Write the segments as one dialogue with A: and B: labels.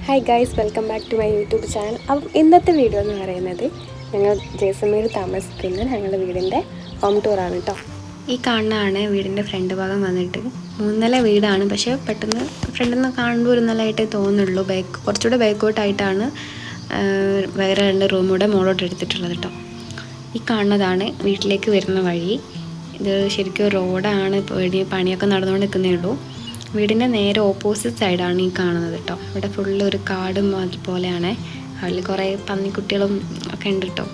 A: Hi guys, welcome back to my YouTube channel. അപ്പം ഇന്നത്തെ video എന്ന് പറയുന്നത് ഞങ്ങൾ ജയ്സമ്മയിൽ താമസിക്കുന്ന ഞങ്ങളുടെ വീടിൻ്റെ ഹോം ടൂറാണ് കേട്ടോ. ഈ കാണുന്നതാണ് വീടിൻ്റെ ഫ്രണ്ട് ഭാഗം വന്നിട്ട് 3 നില വീടാണ്. പക്ഷേ പെട്ടെന്ന് ഫ്രണ്ടിൽ നിന്ന് കാണുമ്പോൾ 1 നിലയായിട്ടേ തോന്നുള്ളൂ. കുറച്ചുകൂടെ ബാക്കോട്ടായിട്ടാണ് വേറെ 2 റൂമൂടെ മുകളോട്ട് എടുത്തിട്ടുള്ളത് കേട്ടോ. ഈ കാണുന്നതാണ് വീട്ടിലേക്ക് വരുന്ന വഴി. ഇത് ശരിക്കും റോഡാണ്, പണിയൊക്കെ നടന്നുകൊണ്ട് നിൽക്കുന്നേ ഉള്ളൂ. വീടിൻ്റെ നേരെ ഓപ്പോസിറ്റ് സൈഡാണ് ഈ കാണുന്നത് കേട്ടോ. ഇവിടെ ഫുള്ള് ഒരു കാടും പോലെയാണ്. അതിൽ കുറേ പന്നിക്കുട്ടികളും ഒക്കെ ഉണ്ട് കേട്ടോ.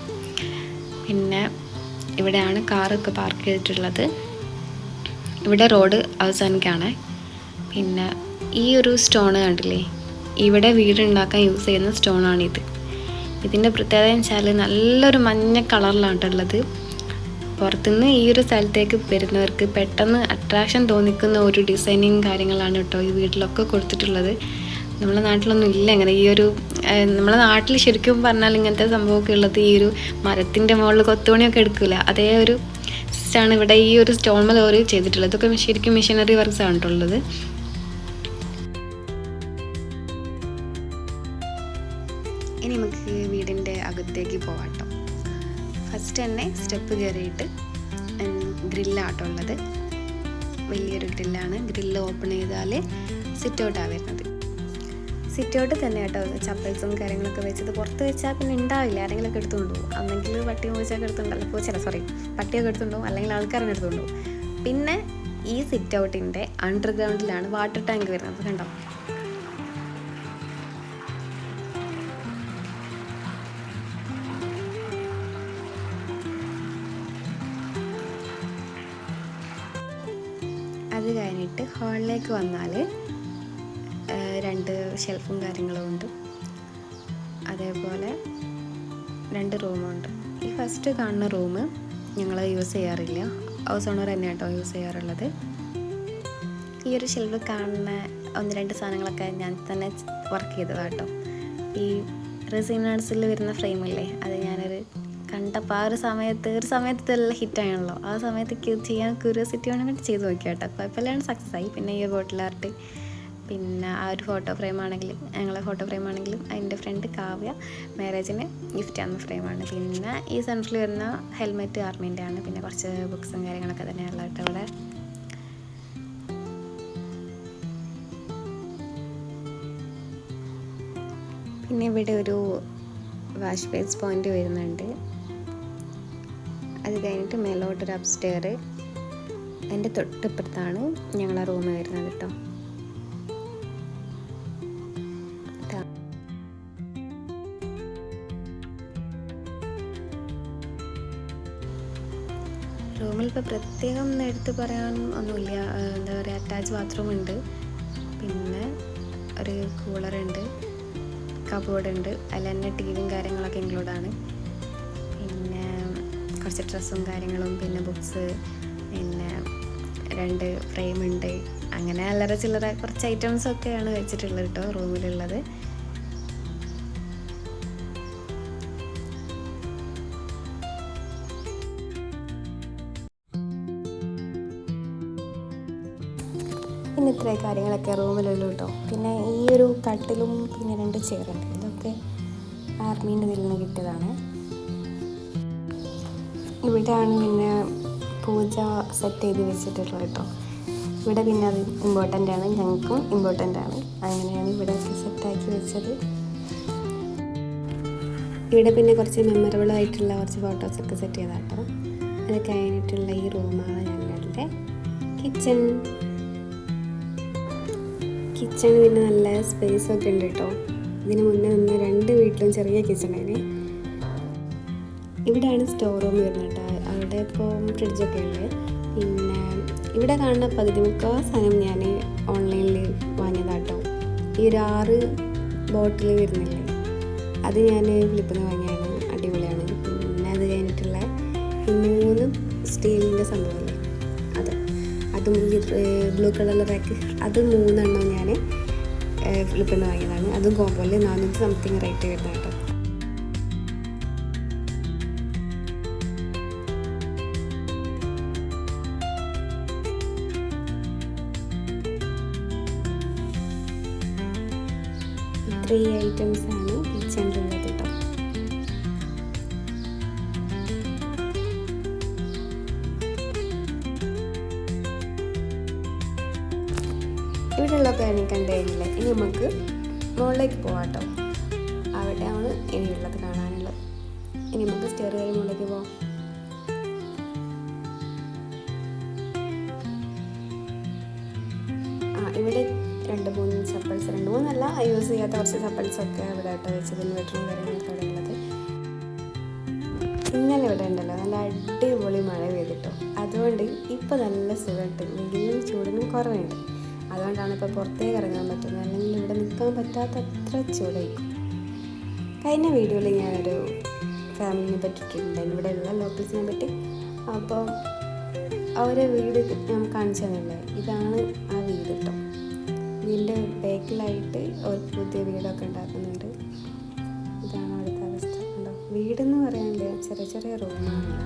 A: പിന്നെ ഇവിടെയാണ് കാറൊക്കെ പാർക്ക് ചെയ്തിട്ടുള്ളത്. ഇവിടെ റോഡ് അവസാനിക്കാണ്. പിന്നെ ഈ ഒരു സ്റ്റോണ് കണ്ടില്ലേ, ഇവിടെ വീടുണ്ടാക്കാൻ യൂസ് ചെയ്യുന്ന സ്റ്റോണാണിത്. ഇതിൻ്റെ പ്രത്യേകത എന്ന് വെച്ചാൽ നല്ലൊരു മഞ്ഞ കളറിലാണ് ഉള്ളത്. പുറത്തുനിന്ന് ഈ ഒരു സ്ഥലത്തേക്ക് വരുന്നവർക്ക് പെട്ടെന്ന് അട്രാക്ഷൻ തോന്നിക്കുന്ന ഒരു ഡിസൈനിങ് കാര്യങ്ങളാണ് കേട്ടോ ഈ വീട്ടിലൊക്കെ കൊടുത്തിട്ടുള്ളത്. നമ്മളെ നാട്ടിലൊന്നും ഇല്ല അങ്ങനെ. നമ്മളെ നാട്ടിൽ ശരിക്കും പറഞ്ഞാൽ ഇങ്ങനത്തെ സംഭവമൊക്കെ ഉള്ളത് ഈ ഒരു മരത്തിൻ്റെ മുകളിൽ കൊത്തുപണിയൊക്കെ എടുക്കില്ല, അതേ ഒരു സിസ്റ്റാണ് ഇവിടെ ഈ ഒരു സ്റ്റോൺമേൽ ഓരോ ചെയ്തിട്ടുള്ളത്. ഇതൊക്കെ ശരിക്കും മെഷീനറി വർക്ക്സ് ആണ് കേട്ടുള്ളത്. ഇനി നമുക്ക് വീടിൻ്റെ അകത്തേക്ക് പോകാം കേട്ടോ. ഫസ്റ്റ് തന്നെ സ്റ്റെപ്പ് കയറിയിട്ട് ഗ്രില്ലാട്ടോ ഉള്ളത്. വലിയൊരു ഗ്രില്ലാണ്. ഗ്രില്ല് ഓപ്പൺ ചെയ്താൽ സിറ്റ് ഔട്ടാണ് വരുന്നത്. സിറ്റ് ഔട്ട് തന്നെ കേട്ടോ ചപ്പൽസും കാര്യങ്ങളൊക്കെ വെച്ചത്. പുറത്ത് വെച്ചാൽ പിന്നെ ഉണ്ടാവില്ല, ആരെങ്കിലുമൊക്കെ എടുത്തുകൊണ്ട് പോകും. അന്നെങ്കിൽ പട്ടിയും പൂച്ചയൊക്കെ എടുത്തുണ്ടല്ലോ, പട്ടിയൊക്കെ എടുത്തുകൊണ്ടുപോകും, അല്ലെങ്കിൽ ആൾക്കാരനെ എടുത്തുകൊണ്ടുപോകും. പിന്നെ ഈ സിറ്റ് ഔട്ടിൻ്റെ അണ്ടർഗ്രൗണ്ടിലാണ് വാട്ടർ ടാങ്ക് വരുന്നത്. കണ്ടോ, അത് കഴിഞ്ഞിട്ട് ഹാളിലേക്ക് വന്നാൽ 2 ഷെൽഫും കാര്യങ്ങളും ഉണ്ട്. അതേപോലെ 2 റൂമുണ്ട്. ഈ ഫസ്റ്റ് കാണുന്ന റൂം ഞങ്ങൾ യൂസ് ചെയ്യാറില്ല, ഹൗസ് ഓണർ തന്നെ കേട്ടോ യൂസ് ചെയ്യാറുള്ളത്. ഈ ഒരു ഷെൽഫ് കാണുന്ന 1-2 സാധനങ്ങളൊക്കെ ഞാൻ തന്നെ വർക്ക് ചെയ്തതാണ് കേട്ടോ. ഈ റെസിൻ ആർട്സിൽ വരുന്ന ഫ്രെയിമില്ലേ, അത് ഞാനൊരു കണ്ടപ്പോൾ ആ ഒരു സമയത്ത് നല്ല ഹിറ്റാണല്ലോ. ആ സമയത്ത് ചെയ്യാൻ ക്യൂരിയോസിറ്റി വേണമെങ്കിൽ ചെയ്ത് നോക്കിയാൽ കേട്ടോ. കുഴപ്പമില്ലാണ്ട് സക്സസ് ആയി. പിന്നെ ഈ ബോട്ടിൽ ആർട്ട്, പിന്നെ ആ ഒരു ഫോട്ടോ ഫ്രെയിം ആണെങ്കിലും, ഞങ്ങളെ ഫോട്ടോ ഫ്രെയിം ആണെങ്കിലും അതിൻ്റെ ഫ്രണ്ട് കാവ്യ മാരേജിന് ഗിഫ്റ്റ് ചെയ്യുന്ന ഫ്രെയിമാണ്. പിന്നെ ഈ സെൻറ്ററിൽ വരുന്ന ഹെൽമെറ്റ് ആർമീൻ്റെ ആണ്. പിന്നെ കുറച്ച് ബുക്സും കാര്യങ്ങളൊക്കെ തന്നെയുള്ള കേട്ടോ ഇവിടെ. പിന്നെ ഇവിടെ ഒരു വാഷ് ബേസ് പോയിൻ്റ് വരുന്നുണ്ട്. അത് കഴിഞ്ഞിട്ട് മേലോട്ടൊരു അപ്സ്റ്റെയർ. അതിൻ്റെ തൊട്ടിപ്പുറത്താണ് ഞങ്ങളെ റൂം വരുന്നത് കേട്ടോ. റൂമിൽ ഇപ്പോൾ പ്രത്യേകം എടുത്ത് പറയാൻ ഒന്നുമില്ല. എന്താ പറയുക, അറ്റാച്ച് ബാത്റൂം ഉണ്ട്, പിന്നെ ഒരു കൂളറുണ്ട്, കബോർഡ് ഉണ്ട്, അതിൽ തന്നെ ടിവിയും കാര്യങ്ങളൊക്കെ ഇൻക്ലൂഡാണ്. പിന്നെ കുറച്ച് ഡ്രസ്സും കാര്യങ്ങളും, പിന്നെ ബുക്സ്, പിന്നെ 2 ഫ്രെയിമുണ്ട്. അങ്ങനെ അല്ലറ ചില്ലറ കുറച്ച് ഐറ്റംസൊക്കെയാണ് വെച്ചിട്ടുള്ളത് കേട്ടോ റൂമിലുള്ളത്. പിന്നെ ഇത്രയും കാര്യങ്ങളൊക്കെ റൂമിലുള്ളൂ കേട്ടോ. പിന്നെ ഈ ഒരു കട്ടിലും പിന്നെ 2 ചെയറുണ്ട്. ഇതൊക്കെ ആർമീൻ്റെ ഇതിൽ നിന്ന് കിട്ടിയതാണ്. ഇവിടെയാണ് പിന്നെ പൂജ സെറ്റ് ചെയ്ത് വെച്ചിട്ടുള്ളത് കേട്ടോ. ഇവിടെ പിന്നെ അത് ഇമ്പോർട്ടൻ്റ് ആണ്, ഞങ്ങൾക്കും ഇമ്പോർട്ടൻ്റ് ആണ്. അങ്ങനെയാണ് ഇവിടെ ഒക്കെ സെറ്റാക്കി വെച്ചത്. ഇവിടെ പിന്നെ കുറച്ച് മെമ്മറബിൾ ആയിട്ടുള്ള കുറച്ച് ഫോട്ടോസൊക്കെ സെറ്റ് ചെയ്താൽ കേട്ടോ. അത് കഴിഞ്ഞിട്ടുള്ള ഈ റൂമാണ് ഞങ്ങളുടെ കിച്ചൺ. പിന്നെ നല്ല സ്പേസൊക്കെ ഉണ്ട് കേട്ടോ. ഇതിന് മുന്നേ നിന്ന് 2 വീട്ടിലും ചെറിയ കിച്ചണേന്. ഇവിടെയാണ് സ്റ്റോർ റൂം വരുന്നത് കേട്ടോ. അവിടെ ഇപ്പോൾ ഫ്രിഡ്ജൊക്കെ ഉണ്ട്. പിന്നെ ഇവിടെ കാണുന്ന 15 സാധനം ഞാൻ ഓൺലൈനിൽ വാങ്ങിയതാട്ടോ. ഈ ഒരു 6 ബോട്ടിൽ വരുന്നില്ലേ, അത് ഞാൻ ഫ്ലിപ്പിൽ നിന്ന് വാങ്ങിയാണ്. അടിപൊളിയാണ്. പിന്നെ അത് കഴിഞ്ഞിട്ടുള്ള 3 സ്റ്റീലിൻ്റെ സംഭവമല്ലേ, അതും ഈ ബ്ലൂ കളർ റാക്ക്, അത് 3 എണ്ണം ഞാൻ ഫ്ലിപ്പിൽ നിന്ന് വാങ്ങിയതാണ്. അതും കോമ്പോയിൽ 400 സംതിങ് റേറ്റ് വരുന്നത് കേട്ടോ. ഈ 3 ഐറ്റംസാണ് കിച്ചണിലുള്ളത് കേട്ടോ. ഇവിടെയുള്ളതൊക്കെ എനിക്ക് കണ്ടില്ല. ഇനി നമുക്ക് മുകളിലേക്ക് പോവാം കേട്ടോ. അവിടെയാണ് ഇനിയുള്ളത് കാണാനുള്ളത്. ഇനി നമുക്ക് സ്റ്റെയർ കയറി മുകളിലേക്ക് പോവാം. ഇവിടെ 2-3 ചപ്പൽസ്, 2-3 യൂസ് ചെയ്യാത്ത കുറച്ച് ചപ്പൽസൊക്കെ ഇവിടെ ആട്ടോ വെച്ചത്. ഇൻവെർട്ടറും കാര്യങ്ങളൊക്കെ അവിടെ ഉള്ളത്. ഇന്നലെ ഇവിടെ ഉണ്ടല്ലോ നല്ല അടിപൊളി മഴ പെയ്തിട്ടോ. അതുകൊണ്ട് ഇപ്പോൾ നല്ല സുഖമുണ്ട്. വെയിലും ചൂടിനും കുറവുണ്ട്. അതുകൊണ്ടാണ് ഇപ്പോൾ പുറത്തേക്ക് ഇറങ്ങാൻ പറ്റുന്നത്. അല്ലെങ്കിൽ ഇവിടെ നിൽക്കാൻ പറ്റാത്ത അത്ര ചൂടായിരിക്കും. കഴിഞ്ഞ വീഡിയോയിൽ ഞാനൊരു ഫാമിലിനെ പറ്റിയിട്ടുണ്ടായിരുന്നു, ഇവിടെയുള്ള ലോക്കൽസിനെ പറ്റി. അപ്പോൾ അവരെ വീട് ഞാൻ കാണിച്ചു തന്നില്ലേ, ഇതാണ് ആ വീട് കേട്ടോ. ഇതിൻ്റെ ബാക്കിലായിട്ട് ഒരു പുതിയ വീടൊക്കെ ഉണ്ടാക്കുന്നുണ്ട്. ഇതാണ് അവിടുത്തെ അവസ്ഥ. ഉണ്ടോ, വീടെന്ന് പറയാനില്ല, ചെറിയ ചെറിയ റൂമാണല്ലോ.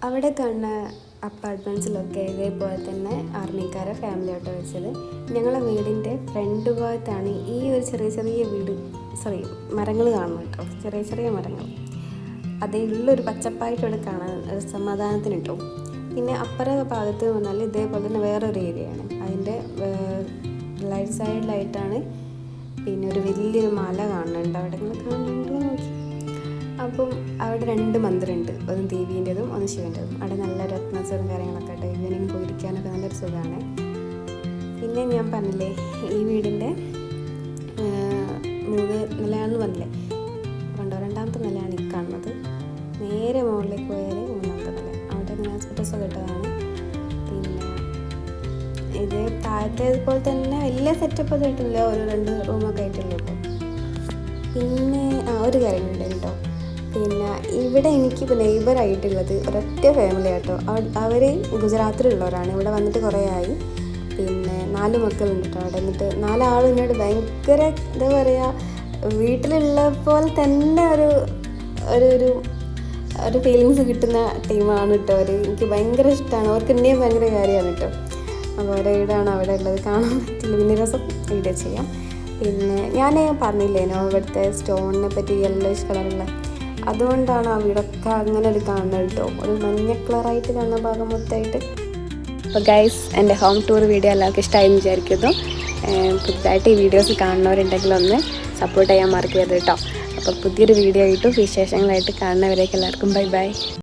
A: അവിടെ കാണുന്ന അപ്പാർട്ട്മെൻറ്റ്സിലൊക്കെ ഇതേപോലെ തന്നെ ആർമിക്കാരെ ഫാമിലി ആയിട്ട് വെച്ചത്. ഞങ്ങളെ വീടിൻ്റെ ഫ്രണ്ട് ഭാഗത്താണ് ഈ ഒരു ചെറിയ ചെറിയ മരങ്ങൾ കാണുന്നത് കേട്ടോ. ചെറിയ ചെറിയ മരങ്ങൾ, അതേ ഉള്ളൊരു പച്ചപ്പായിട്ട് ഇവിടെ കാണാൻ ഒരു സമാധാനത്തിന് കിട്ടും. പിന്നെ അപ്പുറ ഭാഗത്ത് വന്നാൽ ഇതേപോലെ തന്നെ വേറൊരു ഏരിയയാണ്. അതിൻ്റെ ലൈറ്റ് സൈഡിലായിട്ടാണ് പിന്നെ ഒരു വലിയൊരു മല കാണുന്നുണ്ട്. അവിടെ നിങ്ങൾ കാണുന്നുണ്ടോ നോക്കി. അപ്പം അവിടെ 2 മന്ദിരമുണ്ട്, ഒന്ന് ദേവീൻ്റെതും ഒന്ന് ശിവൻ്റെതും. അവിടെ നല്ല രത്നസും കാര്യങ്ങളൊക്കെ ഉണ്ട്. ഈവനിങ് പോയിരിക്കാനൊക്കെ നല്ലൊരു സുഖമാണ്. പിന്നെ ഞാൻ പറഞ്ഞില്ലേ ഈ വീടിൻ്റെ 3 നിലയാണെന്ന് പറഞ്ഞില്ലേ, 2ാമത്തെ നിലയാണ് ഈ കാണുന്നത്. നേരെ മുകളിലേക്ക് പോയാൽ 3ാമത്തെ നില. അവിടെ ഞാൻ ഫോട്ടോസൊക്കെ ഇട്ടതാണ്. പിന്നെ ഇത് താഴത്തേതുപോലെ തന്നെ വലിയ സെറ്റപ്പ് ഒന്നും ആയിട്ടില്ല, ഒരു 2 റൂമൊക്കെ ആയിട്ടുള്ളൂ കേട്ടോ. പിന്നെ ഒരു കാര്യം ഉണ്ട് കേട്ടോ. പിന്നെ ഇവിടെ എനിക്കിപ്പോൾ നെയ്ബറായിട്ടുള്ളത് ഒരൊറ്റ ഫാമിലി ആട്ടോ. അവർ ഗുജറാത്തിലുള്ളവരാണ്. ഇവിടെ വന്നിട്ട് കുറേ ആയി. പിന്നെ 4 മക്കളുണ്ട് കേട്ടോ അവിടെ. എന്നിട്ട് 4 ആളും എന്നോട് ഭയങ്കര എന്താ പറയുക, വീട്ടിലുള്ള പോലെ തന്നെ ഒരു ഫീലിങ്സ് കിട്ടുന്ന ടീമാണ് കേട്ടോ അവർ. എനിക്ക് ഭയങ്കര ഇഷ്ടമാണ്. അവർക്ക് എന്നെയും ഭയങ്കര കാര്യമാണ് കേട്ടോ. അപ്പോൾ അവരുടെ വീടാണ് അവിടെ ഉള്ളത്. കാണാൻ പറ്റില്ല, പിന്നെ രസം വീഡിയോ ചെയ്യാം. പിന്നെ ഞാൻ പറഞ്ഞില്ലേനോ ഇവിടുത്തെ സ്റ്റോണിനെ പറ്റി യെല്ലോയിഷ് കളറുള്ള, അതുകൊണ്ടാണ് ആ വീടൊക്കെ അങ്ങനെ ഒരു കാണുന്നത് കേട്ടോ. ഒരു മഞ്ഞ കളറായിട്ട് കാണുന്ന ഭാഗം മൊത്തമായിട്ട്. അപ്പോൾ ഗൈസ്, എൻ്റെ ഹോം ടൂർ വീഡിയോ എല്ലാവർക്കും ഇഷ്ടമായി വിചാരിക്കുന്നു. പുതുതായിട്ട് ഈ വീഡിയോസ് കാണുന്നവരുണ്ടെങ്കിൽ ഒന്ന് സപ്പോർട്ട് ചെയ്യാൻ മറക്കരുത് കേട്ടോ. അപ്പോൾ പുതിയൊരു വീഡിയോ ആയിട്ടും വിശേഷങ്ങളായിട്ട് കാണുന്നവരേക്ക് എല്ലാവർക്കും ബൈ ബൈ.